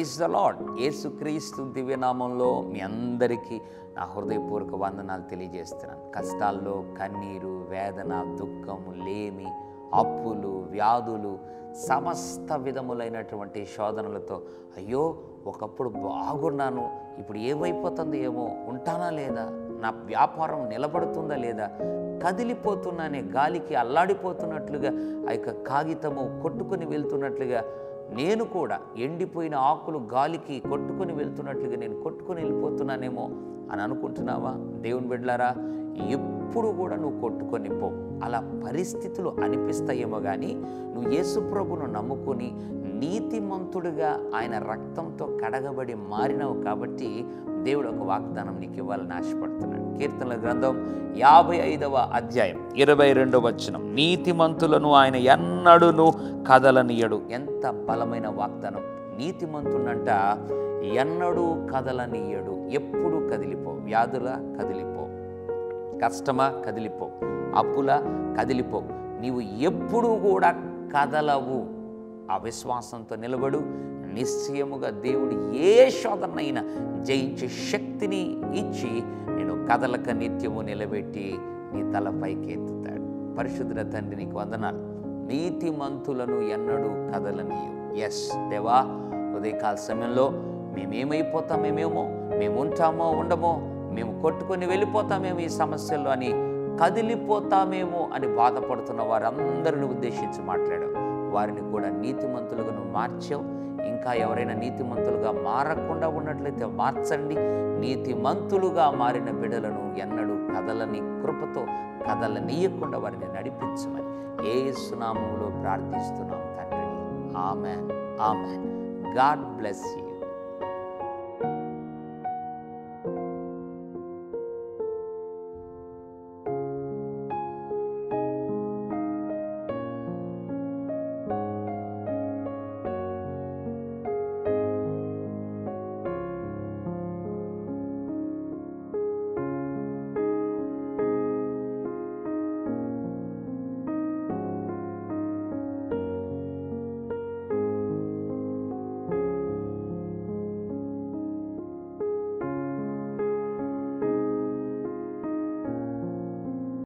Praise the lord. యేసుక్రీస్తు దివ్యనామంలో మీ అందరికీ నా హృదయపూర్వక వందనాలు తెలియజేస్తున్నాను. కష్టాల్లో కన్నీరు, వేదన, దుఃఖము, లేమి, అప్పులు, వ్యాధులు, సమస్త విధములైనటువంటి శోధనలతో అయ్యో ఒకప్పుడు బాగున్నాను, ఇప్పుడు ఏమైపోతుందో ఏమో, ఉంటానా లేదా, నా వ్యాపారం నిలబడుతుందా లేదా, కదిలిపోతున్నానే, గాలికి అల్లాడిపోతున్నట్లుగా ఆ యొక్క కాగితము కొట్టుకొని వెళ్తున్నట్లుగా నేను కూడా ఎండిపోయిన ఆకులు గాలికి కొట్టుకొని వెళ్తున్నట్లుగా నేను కొట్టుకొని వెళ్ళిపోతున్నానేమో అని అనుకుంటున్నావా? దేవుని బిడ్డలారా, ఎప్పుడు కూడా నువ్వు కొట్టుకొని పో. అలా పరిస్థితులు అనిపిస్తాయేమో కానీ నువ్వు యేసు ప్రభువును నమ్ముకొని నీతిమంతుడిగా ఆయన రక్తంతో కడగబడి మారినావు కాబట్టి దేవుడు ఒక వాగ్దానం నీకు ఇవ్వాలని ఆశపడుతున్నాడు. కీర్తనల గ్రంథం 55వ అధ్యాయం 22వ వచనం, నీతిమంతులను ఆయన ఎన్నడూను కదలనీయడు. ఎంత బలమైన వాగ్దానం! నీతిమంతునంట ఎన్నడూ కదలనీయడు. ఎప్పుడు కదిలిపో. వ్యాధుల కదిలిపో, కష్టమా కదిలిపో, అప్పుల కదిలిపో. నీవు ఎప్పుడూ కూడా కదలవు. ఆ విశ్వాసంతో నిలబడు. నిశ్చయముగా దేవుడు ఏ శోధనైనా జయించే శక్తిని ఇచ్చి నేను కదలక నిత్యము నిలబెట్టి నీ తలపైకి ఎత్తుతాడు. పరిశుద్ధ తండ్రి, నీకు వందనాలు. నీతిమంతులను ఎన్నడూ కదలనీయు. ఎస్ దేవా, ఉదయకాల సమయంలో మేమేమైపోతామేమో, మేము ఉంటామో ఉండమో, మేము కొట్టుకొని వెళ్ళిపోతామేమో ఈ సమస్యల్లో అని, కదిలిపోతామేమో అని బాధపడుతున్న వారందరిని ఉద్దేశించి మాట్లాడావు. వారిని కూడా నీతిమంతులుగా నువ్వు మార్చావు. ఇంకా ఎవరైనా నీతిమంతులుగా మారకుండా ఉన్నట్లయితే మార్చండి. నీతిమంతులుగా మారిన బిడ్డలను ఎన్నడూ కదలని కృపతో కదలనీయకుండా వారిని నడిపించమని యేసు నామములో ప్రార్థిస్తున్నాం తండ్రి. Amen, amen. God bless you.